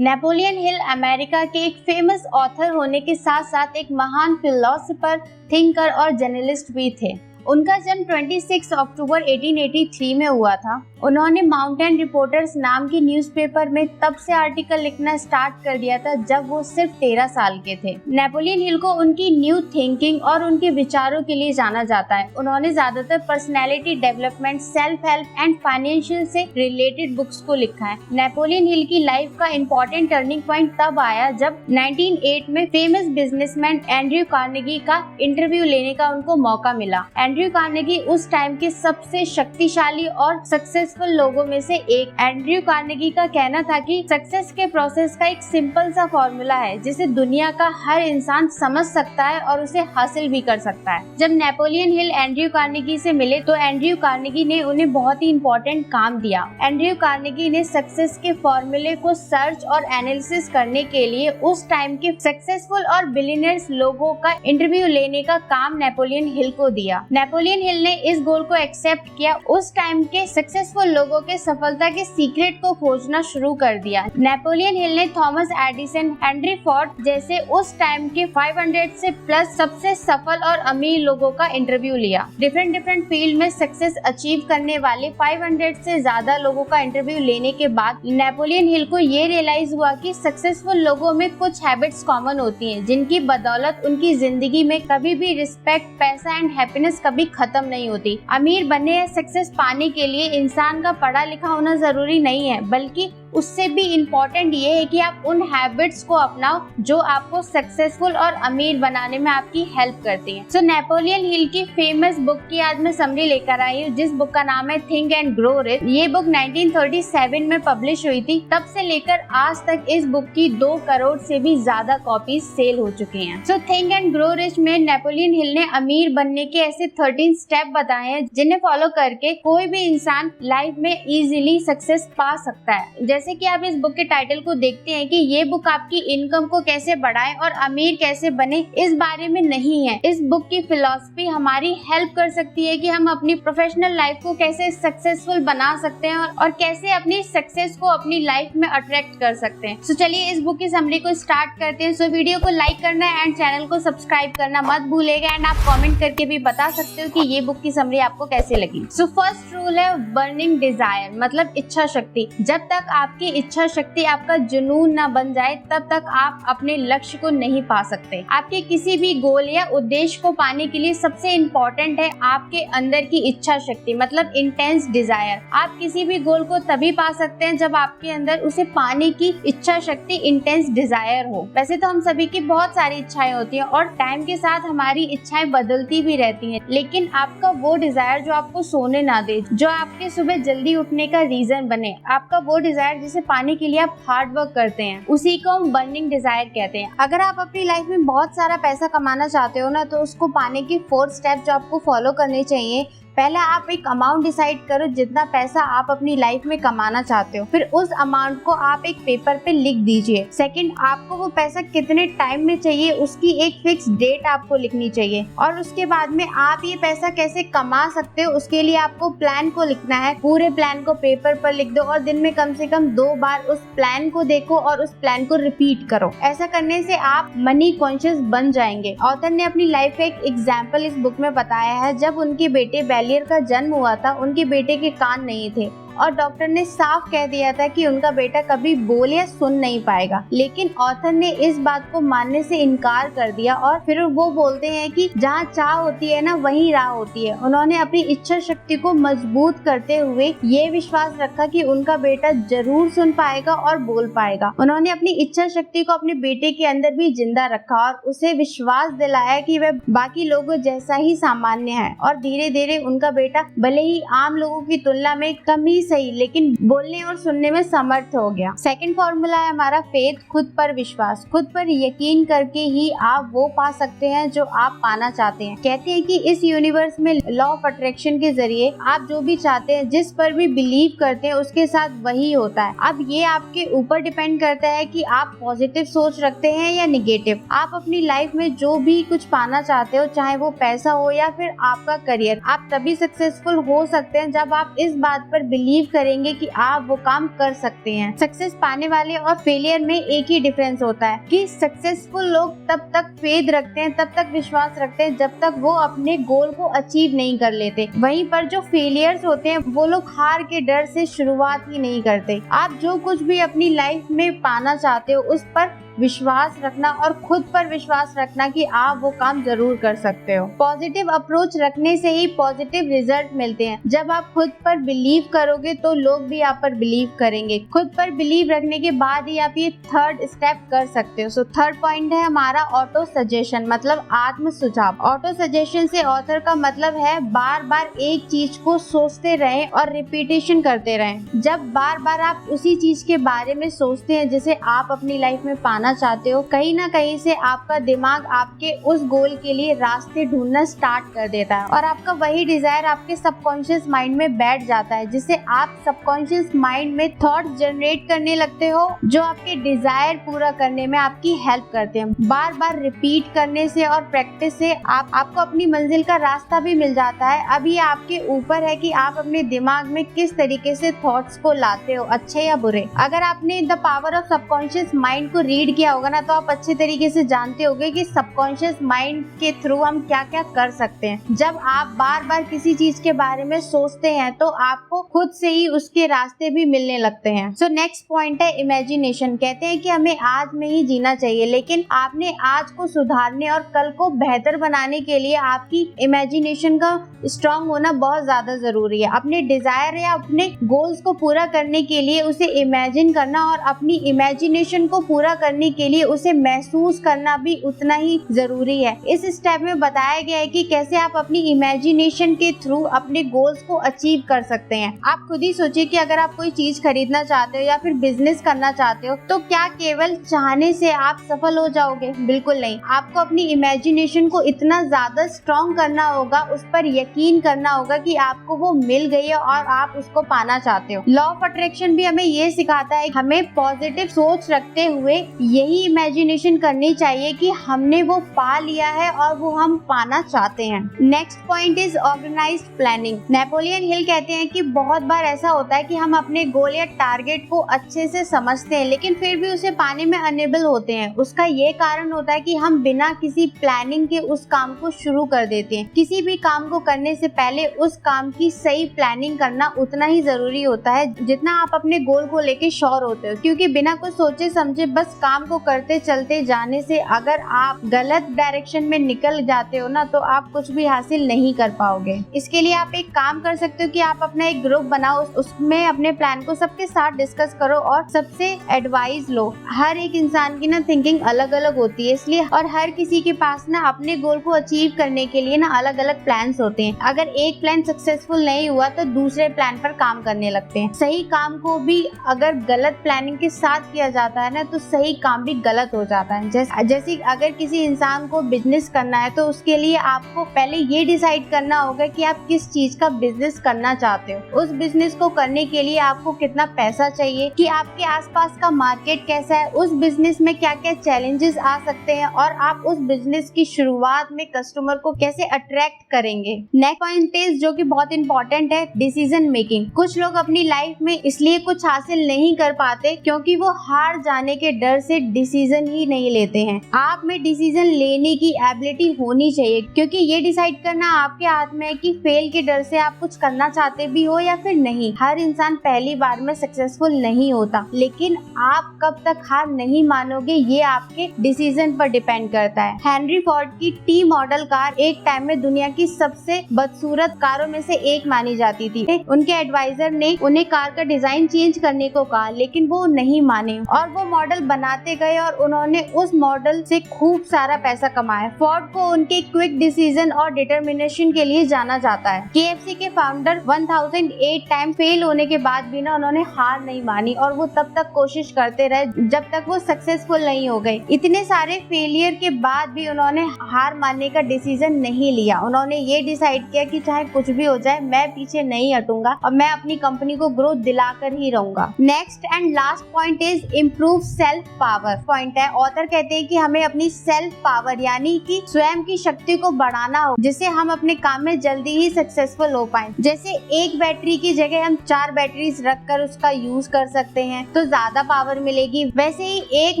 Napoleon Hill America के एक famous author होने के साथ साथ एक महान फिलोसोफर, थिंकर और जर्नलिस्ट भी थे। उनका जन्म 26 अक्टूबर 1883 में हुआ था। उन्होंने माउंटेन रिपोर्टर्स नाम की न्यूज़पेपर में तब से आर्टिकल लिखना स्टार्ट कर दिया था जब वो सिर्फ 13 साल के थे। नेपोलियन हिल को उनकी न्यू थिंकिंग और उनके विचारों के लिए जाना जाता है। उन्होंने ज्यादातर personality development, self help and financial से रिलेटेड बुक्स को लिखा है। नेपोलियन हिल की लाइफ का इम्पोर्टेंट टर्निंग पॉइंट तब आया जब 1908 में फेमस बिजनेसमैन एंड्रयू कार्नेगी का इंटरव्यू लेने का उनको मौका मिला। एंड्रयू कार्नेगी उस टाइम के सबसे शक्तिशाली और सक्सेसफुल लोगों में से एक। एंड्रयू कार्नेगी का कहना था कि सक्सेस के प्रोसेस का एक सिंपल सा फॉर्मूला है जिसे दुनिया का हर इंसान समझ सकता है और उसे हासिल भी कर सकता है। जब नेपोलियन हिल एंड्रयू कार्नेगी से मिले तो एंड्रयू कार्नेगी ने उन्हें बहुत ही इम्पोर्टेंट काम दिया। एंड्रयू कार्नेगी ने सक्सेस के फॉर्मूले को सर्च और एनालिसिस करने के लिए उस टाइम के सक्सेसफुल और बिलियनियर्स लोगों का इंटरव्यू लेने का काम नेपोलियन हिल को दिया। नेपोलियन हिल ने इस गोल को एक्सेप्ट किया। उस टाइम के सक्सेसफुल लोगों के सफलता के सीक्रेट को खोजना शुरू कर दिया। नेपोलियन हिल ने थॉमस एडिसन, हेनरी फोर्ड जैसे उस टाइम के 500 से प्लस सबसे सफल और अमीर लोगों का इंटरव्यू लिया। डिफरेंट फील्ड में सक्सेस अचीव करने वाले 500 से ज्यादा लोगों का इंटरव्यू लेने के बाद नेपोलियन हिल को ये रियलाइज हुआ कि सक्सेसफुल लोगों में कुछ हैबिट्स कॉमन होती हैं जिनकी बदौलत उनकी जिंदगी में कभी भी रिस्पेक्ट, पैसा एंड हैप्पीनेस कभी खत्म नहीं होती। अमीर बनने या सक्सेस पाने के लिए इंसान का पढ़ा लिखा होना जरूरी नहीं है, बल्कि उससे भी इम्पोर्टेंट ये है कि आप उन हैबिट्स को अपनाओ जो आपको सक्सेसफुल और अमीर बनाने में आपकी हेल्प करती हैं। सो नेपोलियन हिल की फेमस बुक की आज मैं समरी लेकर आई हूँ, जिस बुक का नाम है थिंक एंड ग्रो रिच। ये बुक 1937 में पब्लिश हुई थी। तब से लेकर आज तक इस बुक की 2 करोड़ से भी ज्यादा कॉपीज सेल हो चुकी हैं। So think and grow rich में नेपोलियन हिल ने अमीर बनने के ऐसे 13 स्टेप बताए हैं जिन्हें फॉलो करके कोई भी इंसान लाइफ में इजीली सक्सेस पा सकता है। जैसे कि आप इस बुक के टाइटल को देखते हैं कि ये बुक आपकी इनकम को कैसे बढ़ाए और अमीर कैसे बने इस बारे में नहीं है। इस बुक की फिलॉसफी हमारी हेल्प कर सकती है कि हम अपनी प्रोफेशनल लाइफ को कैसे सक्सेसफुल बना सकते हैं और कैसे अपनी सक्सेस को अपनी लाइफ में अट्रैक्ट कर सकते हैं। सो चलिए इस बुक की समरी को स्टार्ट करते हैं। सो वीडियो को लाइक करना एंड चैनल को सब्सक्राइब करना मत भूलिएगा एंड आप कॉमेंट करके भी बता सकते हो कि ये बुक की समरी आपको कैसे लगी। सो फर्स्ट रूल है बर्निंग डिजायर, मतलब इच्छा शक्ति। जब तक आपकी इच्छा शक्ति आपका जुनून ना बन जाए तब तक आप अपने लक्ष्य को नहीं पा सकते। आपके किसी भी गोल या उद्देश्य को पाने के लिए सबसे इम्पोर्टेंट है आपके अंदर की इच्छा शक्ति, मतलब इंटेंस डिजायर। आप किसी भी गोल को तभी पा सकते हैं जब आपके अंदर उसे पाने की इच्छा शक्ति, इंटेंस डिजायर हो। वैसे तो हम सभी की बहुत सारी इच्छाएं होती हैं और टाइम के साथ हमारी इच्छाएं बदलती भी रहती हैं, लेकिन आपका वो डिजायर जो आपको सोने ना दे, जो आपके सुबह जल्दी उठने का रीजन बने, आपका वो डिजायर जिसे पाने के लिए आप हार्ड वर्क करते हैं, उसी को हम बर्निंग डिजायर कहते हैं। अगर आप अपनी लाइफ में बहुत सारा पैसा कमाना चाहते हो ना, तो उसको पाने की 4 स्टेप जो आपको फॉलो करने चाहिए। पहला, आप एक अमाउंट डिसाइड करो जितना पैसा आप अपनी लाइफ में कमाना चाहते हो, फिर उस अमाउंट को आप एक पेपर पे लिख दीजिए। सेकंड, आपको वो पैसा कितने टाइम में चाहिए उसकी एक फिक्स डेट आपको लिखनी चाहिए। और उसके बाद में आप ये पैसा कैसे कमा सकते हो उसके लिए आपको प्लान को लिखना है। पूरे प्लान को पेपर पर लिख दो और दिन में कम से कम 2 बार उस प्लान को देखो और उस प्लान को रिपीट करो। ऐसा करने से आप मनी कॉन्शियस बन जाएंगे। ऑथर ने अपनी लाइफ का एक एग्जाम्पल इस बुक में बताया है। जब उनके बेटे बैलियर का जन्म हुआ था, उनके बेटे के कान नहीं थे और डॉक्टर ने साफ कह दिया था कि उनका बेटा कभी बोल या सुन नहीं पाएगा, लेकिन ऑथर ने इस बात को मानने से इनकार कर दिया और फिर वो बोलते हैं कि जहाँ चाह होती है ना वहीं राह होती है। उन्होंने अपनी इच्छा शक्ति को मजबूत करते हुए ये विश्वास रखा कि उनका बेटा जरूर सुन पाएगा और बोल पाएगा। उन्होंने अपनी इच्छा शक्ति को अपने बेटे के अंदर भी जिंदा रखा और उसे विश्वास दिलाया कि वह बाकी लोगों जैसा ही सामान्य है और धीरे धीरे उनका बेटा भले ही आम लोगों की तुलना में कम ही सही, लेकिन बोलने और सुनने में समर्थ हो गया। सेकंड फॉर्मूला है हमारा फेथ, खुद पर विश्वास। खुद पर यकीन करके ही आप वो पा सकते हैं जो आप पाना चाहते हैं। कहते हैं कि इस यूनिवर्स में लॉ ऑफ अट्रैक्शन के जरिए आप जो भी चाहते हैं, जिस पर भी बिलीव करते हैं, उसके साथ वही होता है। अब ये आपके ऊपर डिपेंड करता है कि आप पॉजिटिव सोच रखते हैं या निगेटिव। आप अपनी लाइफ में जो भी कुछ पाना चाहते हो, चाहे वो पैसा हो या फिर आपका करियर, आप तभी सक्सेसफुल हो सकते हैं जब आप इस बात पर बिलीव बिलीव करेंगे कि आप वो काम कर सकते हैं। सक्सेस पाने वाले और फेलियर में एक ही डिफरेंस होता है कि सक्सेसफुल लोग तब तक फेथ रखते हैं, तब तक विश्वास रखते हैं जब तक वो अपने गोल को अचीव नहीं कर लेते। वहीं पर जो फेलियर्स होते हैं वो लोग हार के डर से शुरुआत ही नहीं करते। आप जो कुछ भी अपनी लाइफ में पाना चाहते हो उस पर विश्वास रखना और खुद पर विश्वास रखना कि आप वो काम जरूर कर सकते हो। पॉजिटिव अप्रोच रखने से ही पॉजिटिव रिजल्ट मिलते हैं। जब आप खुद पर बिलीव करोगे तो लोग भी आप पर बिलीव करेंगे। खुद पर बिलीव रखने के बाद ही आप ये थर्ड स्टेप कर सकते हो। सो थर्ड पॉइंट है हमारा ऑटो सजेशन, मतलब आत्म सुझाव। ऑटो सजेशन से ऑथर का मतलब है बार बार एक चीज को सोचते रहें और रिपीटेशन करते रहें। जब बार बार आप उसी चीज के बारे में सोचते हैं जिसे आप अपनी लाइफ में पाना चाहते हो, कहीं ना कहीं से आपका दिमाग आपके उस गोल के लिए रास्ते ढूंढना स्टार्ट कर देता है और आपका वही डिजायर आपके सबकॉन्शियस माइंड में बैठ जाता है, जिससे आप सबकॉन्शियस माइंड में थॉट्स जनरेट करने लगते हो जो आपके डिजायर पूरा करने में आपकी हेल्प करते हैं। बार बार रिपीट करने से और प्रैक्टिस से आपको अपनी मंजिल का रास्ता भी मिल जाता है। अभी आपके ऊपर है कि आप अपने दिमाग में किस तरीके से थॉट्स को लाते हो, अच्छे या बुरे। अगर आपने the power of subconscious mind को रीड किया होगा ना तो आप अच्छे तरीके से जानते होंगे कि सबकॉन्शियस माइंड के थ्रू हम क्या क्या कर सकते हैं। जब आप बार बार किसी चीज के बारे में सोचते हैं तो आपको खुद से ही उसके रास्ते भी मिलने लगते हैं। सो नेक्स्ट पॉइंट है इमेजिनेशन। कहते हैं कि हमें आज में ही जीना चाहिए, लेकिन आपने आज को सुधारने और कल को बेहतर बनाने के लिए आपकी इमेजिनेशन का स्ट्रांग होना बहुत ज्यादा जरूरी है। अपने डिजायर या अपने गोल्स को पूरा करने के लिए उसे इमेजिन करना और अपनी इमेजिनेशन को पूरा करने के लिए उसे महसूस करना भी उतना ही जरूरी है। इस स्टेप में बताया गया है कि कैसे आप अपनी इमेजिनेशन के थ्रू अपने गोल्स को अचीव कर सकते हैं। आप खुद ही सोचिए कि अगर आप कोई चीज खरीदना चाहते हो या फिर बिजनेस करना चाहते हो तो क्या केवल चाहने से आप सफल हो जाओगे? बिल्कुल नहीं। आपको अपनी इमेजिनेशन को इतना ज्यादा स्ट्रॉन्ग करना होगा, उस पर यकीन करना होगा कि आपको वो मिल गई है और आप उसको पाना चाहते हो। लॉ ऑफ अट्रैक्शन भी हमें ये सिखाता है हमें पॉजिटिव सोच रखते हुए यही इमेजिनेशन करनी चाहिए कि हमने वो पा लिया है और वो हम पाना चाहते हैं। Next point is organised planning. Napoleon Hill कहते हैं कि बहुत बार ऐसा होता है कि हम अपने गोल या टारगेट को अच्छे से समझते हैं लेकिन फिर भी उसे पाने में अनेबल होते हैं। उसका ये कारण होता है कि हम बिना किसी प्लानिंग के उस काम को शुरू कर देते हैं। किसी भी काम को करने से पहले उस काम की सही प्लानिंग करना उतना ही जरूरी होता है जितना आप अपने गोल को लेके श्योर होते हो, क्योंकि बिना कुछ सोचे समझे बस काम को करते चलते जाने से अगर आप गलत डायरेक्शन में निकल जाते हो ना तो आप कुछ भी हासिल नहीं कर पाओगे। इसके लिए आप एक काम कर सकते हो कि आप अपना एक ग्रुप बनाओ, उसमें अपने प्लान को सबके साथ डिस्कस करो और सबसे एडवाइस लो। हर एक इंसान की ना थिंकिंग अलग अलग होती है, इसलिए और हर किसी के पास ना अपने गोल को अचीव करने के लिए ना अलग अलग प्लान्स होते हैं। अगर एक प्लान सक्सेसफुल नहीं हुआ तो दूसरे प्लान पर काम करने लगते हैं। सही काम को भी अगर गलत प्लानिंग के साथ किया जाता है ना तो सही काम भी गलत हो जाता है। जैसे अगर किसी इंसान को बिजनेस करना है तो उसके लिए आपको पहले ये डिसाइड करना होगा कि आप किस चीज का बिजनेस करना चाहते हो। उस बिजनेस को करने के लिए आपको कितना पैसा चाहिए, कि आपके आसपास का मार्केट कैसा है, उस बिजनेस में क्या क्या चैलेंजेस आ सकते हैं और आप उस बिजनेस की शुरुआत में कस्टमर को कैसे अट्रैक्ट करेंगे। नेक्स्ट पॉइंट इज जो कि बहुत इंपॉर्टेंट है, डिसीजन मेकिंग। कुछ लोग अपनी लाइफ में इसलिए कुछ हासिल नहीं कर पाते क्योंकि वो हार जाने के डर से डिसीजन ही नहीं लेते हैं। आप में डिसीजन लेने की एबिलिटी होनी चाहिए, क्योंकि ये डिसाइड करना आपके हाथ में है कि फेल के डर से आप कुछ करना चाहते भी हो या फिर नहीं। हर इंसान पहली बार में सक्सेसफुल नहीं होता, लेकिन आप कब तक हार नहीं मानोगे ये आपके डिसीजन पर डिपेंड करता है। हेनरी फोर्ड की टी मॉडल कार एक टाइम में दुनिया की सबसे बदसूरत कारों में से एक मानी जाती थी। उनके एडवाइजर ने उन्हें कार का डिजाइन चेंज करने को कहा, लेकिन वो नहीं माने और वो मॉडल बनाते गए और उन्होंने उस मॉडल से खूब सारा पैसा कमाया। फोर्ड को उनके क्विक डिसीजन और डिटर्मिनेशन के लिए जाना जाता है। KFC के फाउंडर 1008 टाइम फेल होने के बाद भी ना उन्होंने हार नहीं मानी और वो तब तक कोशिश करते रहे जब तक वो सक्सेसफुल नहीं हो गए। इतने सारे फेलियर के बाद भी उन्होंने हार मानने का डिसीजन नहीं लिया। उन्होंने ये डिसाइड किया कि चाहे कुछ भी हो जाए मैं पीछे नहीं हटूंगा और मैं अपनी कंपनी को ग्रोथ दिलाकर ही रहूंगा। Next and last point is improve self power. Power point है। ऑथर कहते हैं कि हमें अपनी सेल्फ पावर यानी कि स्वयं की शक्ति को बढ़ाना हो, जिससे हम अपने काम में जल्दी ही सक्सेसफुल हो पाए। जैसे एक बैटरी की जगह हम 4 बैटरीज रखकर उसका यूज कर सकते हैं तो ज्यादा पावर मिलेगी। वैसे ही एक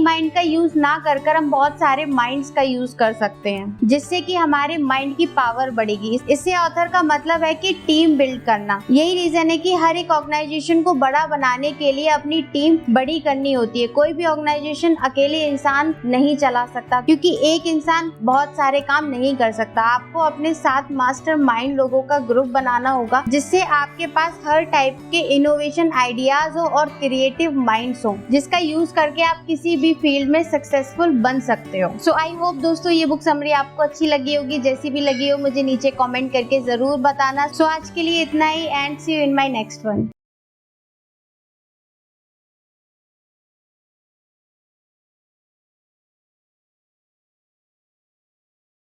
माइंड का यूज ना कर हम बहुत सारे माइंड्स का यूज कर सकते हैं, जिससे कि हमारे माइंड की पावर बढ़ेगी। इससे ऑथर का मतलब है कि टीम बिल्ड करना। यही रीजन है कि हर एक ऑर्गेनाइजेशन को बड़ा बनाने के लिए अपनी टीम बड़ी करनी होती है। कोई भी ऑर्गेनाइजेशन अकेले इंसान नहीं चला सकता, क्योंकि एक इंसान बहुत सारे काम नहीं कर सकता। आपको अपने साथ मास्टरमाइंड लोगों का ग्रुप बनाना होगा, जिससे आपके पास हर टाइप के इनोवेशन आइडियाज हो और क्रिएटिव माइंड्स हो, जिसका यूज करके आप किसी भी फील्ड में सक्सेसफुल बन सकते हो। सो आई होप दोस्तों ये बुक समरी आपको अच्छी लगी होगी। जैसी भी लगी हो मुझे नीचे कमेंट करके जरूर बताना। सो आज के लिए इतना ही and see you in my next one.